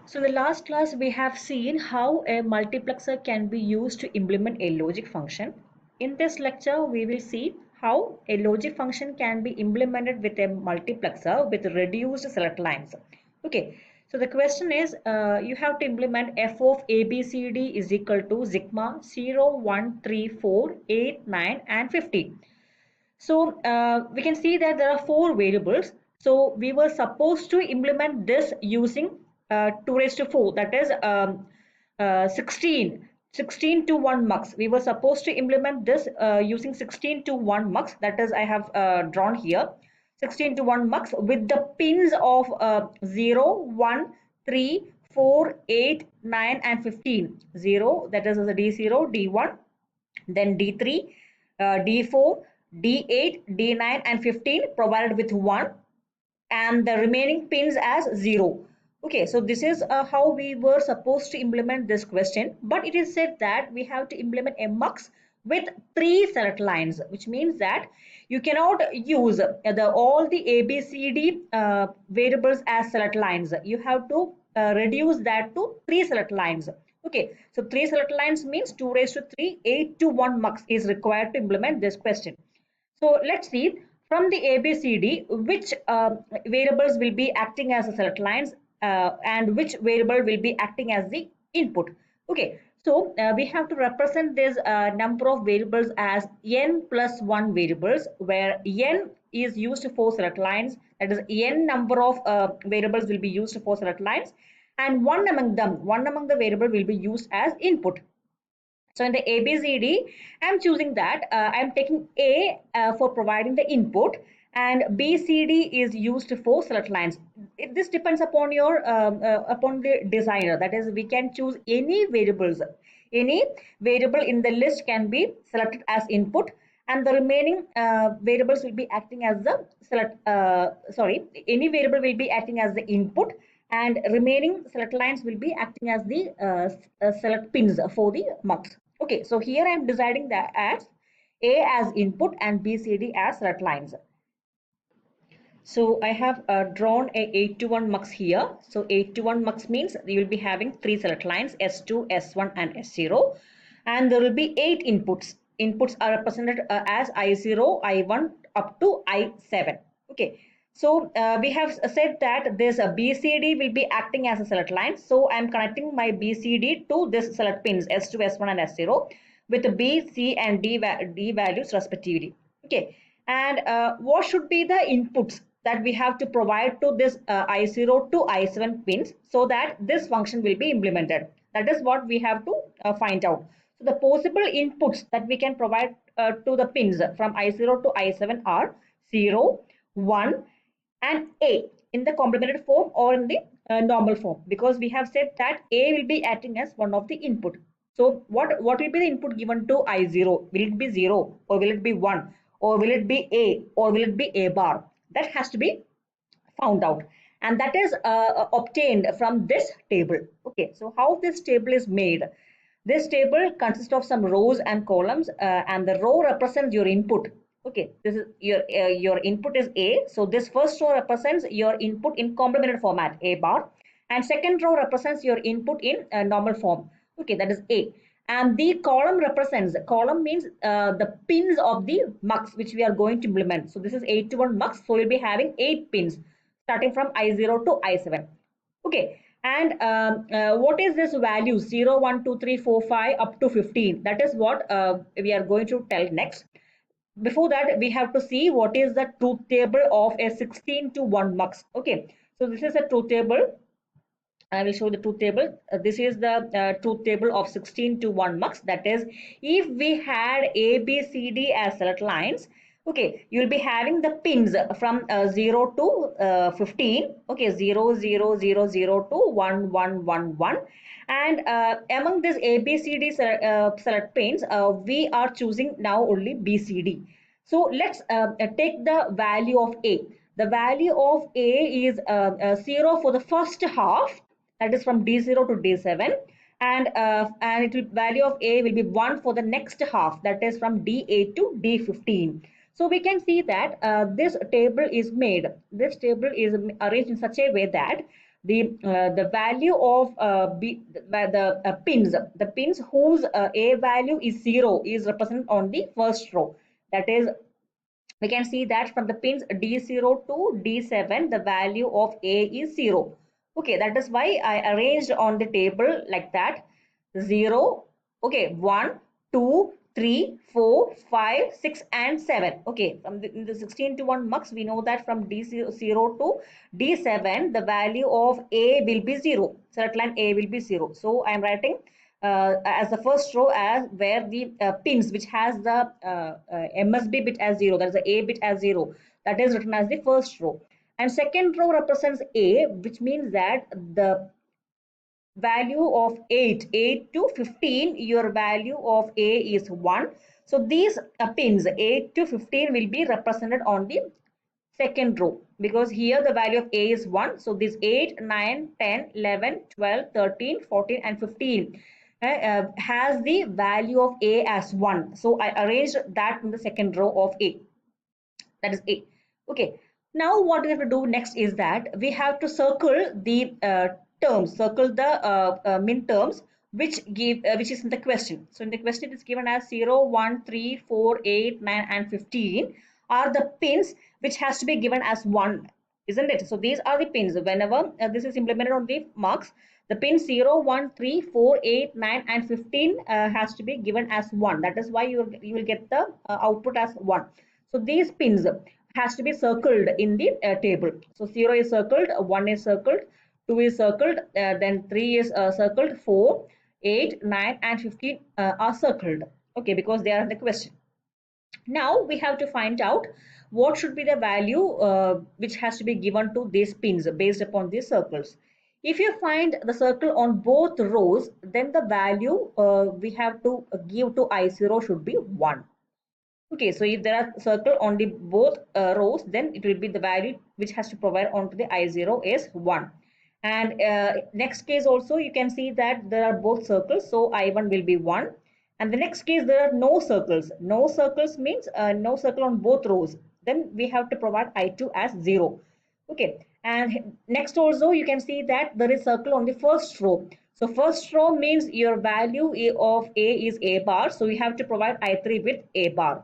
So in the last class, we have seen how a multiplexer can be used to implement a logic function. In this lecture, we will see how a logic function can be implemented with a multiplexer with reduced select lines. Okay, so the question is, you have to implement f of ABCD is equal to sigma 0, 1, 3, 4, 8, 9, and 15. So we can see that there are four variables. So we were supposed to implement this using 2 raised to 4, that is 16 to 1 mux. We were supposed to implement this using 16 to 1 mux, that is I have drawn here 16 to 1 mux with the pins of 0, 1, 3, 4, 8, 9 and 15. 0, that is the D0, D1, then D3, D4, D8, D9 and 15 provided with 1 and the remaining pins as 0. Okay, so this is how we were supposed to implement this question, but it is said that we have to implement a mux with 3 select lines, which means that you cannot use all the ABCD variables as select lines. You have to reduce that to 3 select lines. Okay, so 3 select lines means 2 raised to 3, 8 to 1 mux is required to implement this question. So let's see from the ABCD which variables will be acting as the select lines and which variable will be acting as the input. Okay, so we have to represent this number of variables as n plus 1 variables, where n is used for select lines, that is n number of variables will be used for select lines, and one among the variable will be used as input. So in the ABCD, I'm choosing that I'm taking A for providing the input, and BCD is used for select lines. This depends upon the designer. That is, we can choose any variables. Any variable in the list can be selected as input, and the remaining variables will be acting as the any variable will be acting as the input, and remaining select lines will be acting as the select pins for the mux. Okay, so here I am deciding that as A as input and BCD as select lines. So I have drawn a 8 to 1 mux here. So 8 to 1 mux means you will be having 3 select lines S2, S1 and S0, and there will be 8 inputs. Inputs are represented as I0, I1 up to I7. Okay, so we have said that this BCD will be acting as a select line. So I am connecting my BCD to this select pins S2, S1 and S0 with B, C and D values respectively. Okay, and what should be the inputs that we have to provide to this I0 to I7 pins so that this function will be implemented? That is what we have to find out. So the possible inputs that we can provide to the pins from I0 to I7 are 0, 1 and A in the complemented form or in the normal form, because we have said that A will be acting as one of the input. So what will be the input given to I0? Will it be 0 or will it be 1 or will it be A or will it be A bar? That has to be found out, and that is obtained from this table. Okay, so how this table is made? This table consists of some rows and columns, and the row represents your input. Okay, this is your input is A. So this first row represents your input in complemented format, A bar, and second row represents your input in normal form. Okay, that is A. And the column represents, column means the pins of the mux which we are going to implement. So this is 8 to 1 mux. So we'll be having 8 pins starting from I0 to I7. Okay, and what is this value 0, 1, 2, 3, 4, 5 up to 15? That is what we are going to tell next. Before that, we have to see what is the truth table of a 16 to 1 mux. Okay, so this is a truth table. I will show the truth table. This is the truth table of 16 to 1 mux. That is, if we had A, B, C, D as select lines, okay, you will be having the pins from 0 to 15. Okay, 0, 0, 0, 0 to 1, 1, 1, 1. And among this A, B, C, D select pins, we are choosing now only B, C, D. So let's take the value of A. The value of A is 0 for the first half, that is from D0 to D7, and it will, value of A will be 1 for the next half, that is from D8 to D15. So we can see that this table is made. This table is arranged in such a way that the value of the pins whose A value is 0 is represented on the first row. That is, we can see that from the pins D0 to D7, the value of A is 0. Okay, that is why I arranged on the table like that. 0, okay, 1, 2, 3, 4, 5, 6, and 7. Okay, from in the 16 to 1 mux, we know that from D0 to D7, the value of A will be 0. Select line A will be 0. So I am writing as the first row as where the pins which has the MSB bit as 0, that is the A bit as 0, that is written as the first row. And second row represents A, which means that the value of 8 to 15, your value of A is 1. So these pins 8 to 15 will be represented on the second row, because here the value of A is 1. So this 8, 9, 10, 11, 12, 13, 14, and 15 has the value of A as 1. So I arranged that in the second row of A. That is A. Okay. Now what we have to do next is that we have to circle the terms, circle the min terms which is in the question. So in the question it is given as 0, 1, 3, 4, 8, 9, and 15 are the pins which has to be given as 1, isn't it? So these are the pins. Whenever this is implemented on the marks, the pins 0, 1, 3, 4, 8, 9, and 15 has to be given as 1. That is why you will get the output as 1. So these pins has to be circled in the table. So 0 is circled, 1 is circled, 2 is circled, then 3 is circled, 4, 8, 9, and 15 are circled. Okay, because they are in the question. Now we have to find out what should be the value which has to be given to these pins based upon these circles. If you find the circle on both rows, then the value we have to give to I0 should be 1. Okay, so if there are circle on the both rows, then it will be the value which has to provide onto the I0 is 1. And next case also you can see that there are both circles, so I1 will be 1. And the next case there are no circles. No circles means no circle on both rows. Then we have to provide I2 as 0. Okay, and next also you can see that there is circle on the first row. So first row means your value of A is A bar. So you have to provide I3 with A bar.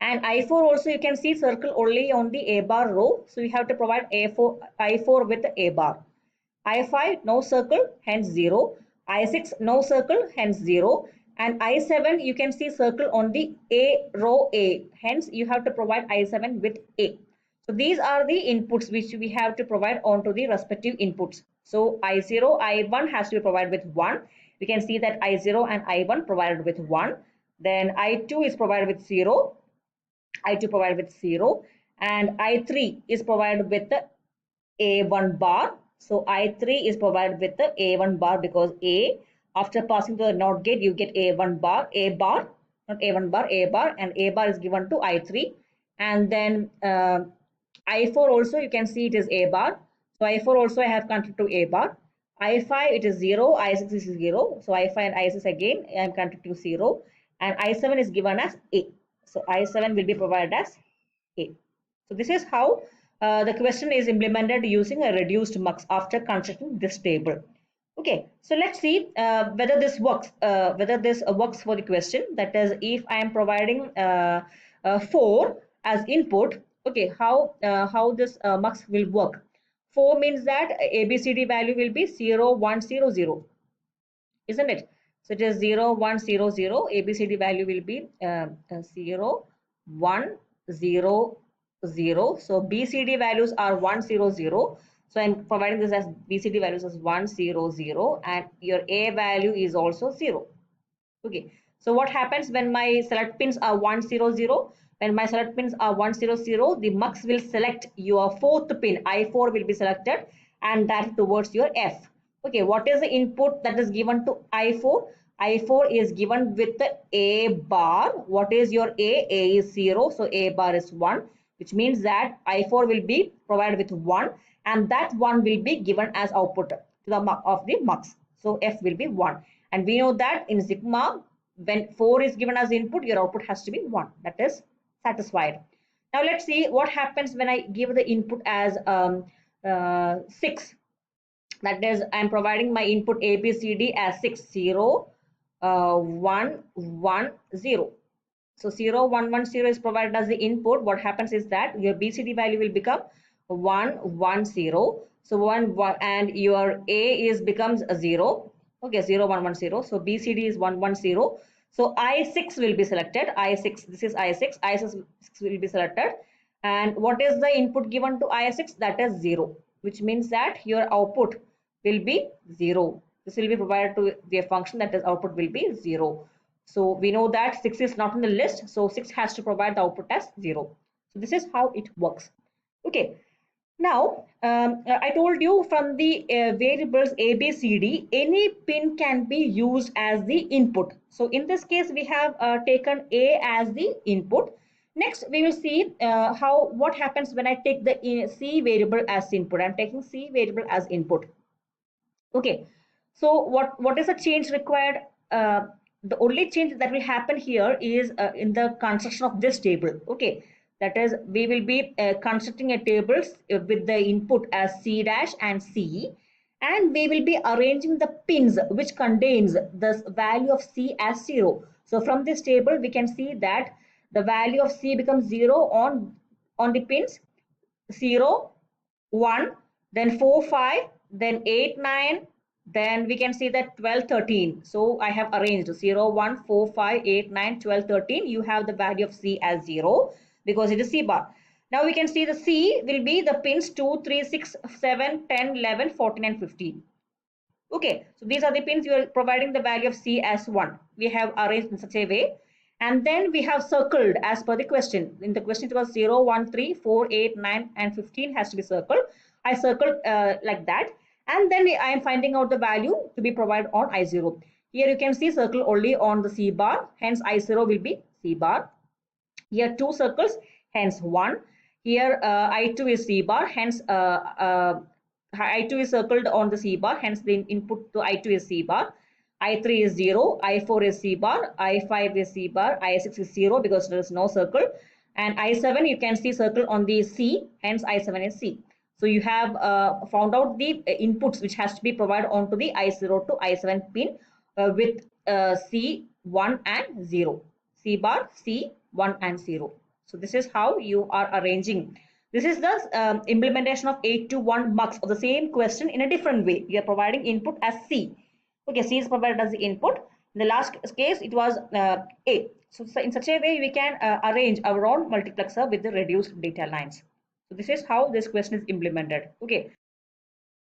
And I4 also you can see circle only on the A bar row. So you have to provide I4 with A bar. I5 no circle, hence 0. I6 no circle, hence 0. And I7 you can see circle on the A row A. Hence you have to provide I7 with A. So these are the inputs which we have to provide onto the respective inputs. So I0, I1 has to be provided with 1. We can see that I0 and I1 provided with 1. Then I2 is provided with 0. I2 provided with 0, and I3 is provided with the A1 bar. So I3 is provided with the A1 bar because A, after passing to the NOT gate, you get A1 bar, A bar, not A1 bar, A bar, and A bar is given to I3. And then I4 also, you can see it is A bar. So I4 also I have converted to A bar. I5 it is 0, I6 is 0. So I5 and I6 again I am converted to 0. And I7 is given as A. So I7 will be provided as A. So this is how the question is implemented using a reduced mux after constructing this table. Okay, so let's see whether this works. Whether this works for the question. That is, if I am providing 4 as input, okay, how this mux will work. 4 means that ABCD value will be 0, 1, 0, 0, isn't it? So it is 0, 1, 0, 0. ABCD value will be 0, 1, 0, 0. So BCD values are 1, 0, 0. So I'm providing this as BCD values as 1, 0, 0. And your A value is also 0. Okay. So what happens when my select pins are 1, 0, 0? When my select pins are 1, 0, 0, the mux will select your fourth pin. I4 will be selected and that towards your F. Okay, what is the input that is given to I4? I4 is given with the A bar. What is your A? A is 0, so A bar is 1, which means that I4 will be provided with 1 and that 1 will be given as output to the of the mux. So F will be 1. And we know that in sigma, when 4 is given as input, your output has to be 1. That is satisfied. Now let's see what happens when I give the input as 6. That is, I'm providing my input A, B, C, D as 6, 0, 1, 1, 0. So 0, 1, 1, 0 is provided as the input. What happens is that your BCD value will become 1, 1, 0. So 1, 1, and your A is becomes a 0. Okay, 0, 1, 1, 0. So BCD is 1, 1, 0. So I6 will be selected. I6, this is I6. I6 will be selected. And what is the input given to I6? That is 0, which means that your output will be 0. This will be provided to the function, that is output will be 0. So we know that 6 is not in the list, so 6 has to provide the output as 0. So this is how it works. Okay. Now, I told you from the variables A, B, C, D, any pin can be used as the input. So in this case, we have taken A as the input. Next, we will see what happens when I take the C variable as input. I'm taking C variable as input. Okay, so what is the change required? The only change that will happen here is in the construction of this table. Okay, that is, we will be constructing a table with the input as C dash and C, and we will be arranging the pins which contains the value of C as 0. So from this table we can see that the value of C becomes 0 on the pins 0, 1, then 4, 5, then 8, 9, then we can see that 12, 13. So I have arranged 0, 1, 4, 5, 8, 9, 12, 13. You have the value of C as 0 because it is C bar. Now we can see the C will be the pins 2, 3, 6, 7, 10, 11, 14 and 15. Okay, so these are the pins. You are providing the value of C as 1. We have arranged in such a way. And then we have circled as per the question. In the question it was 0, 1, 3, 4, 8, 9 and 15 has to be circled. I circled like that. And then I am finding out the value to be provided on I0. Here you can see circle only on the C bar. Hence I0 will be C bar. Here two circles, hence 1. Here I2 is C bar, hence I2 is circled on the C bar, hence the input to I2 is C bar. I3 is 0, I4 is C bar, I5 is C bar, I6 is 0 because there is no circle. And I7 you can see circle on the C, hence I7 is C. So you have found out the inputs which has to be provided onto the I0 to I7 pin with C1 and 0. C bar, C, 1 and 0. So this is how you are arranging. This is the implementation of 821 mux of the same question in a different way. You are providing input as C. Okay, C is provided as the input. In the last case, it was A. So in such a way, we can arrange our own multiplexer with the reduced data lines. So this is how this question is implemented. Okay.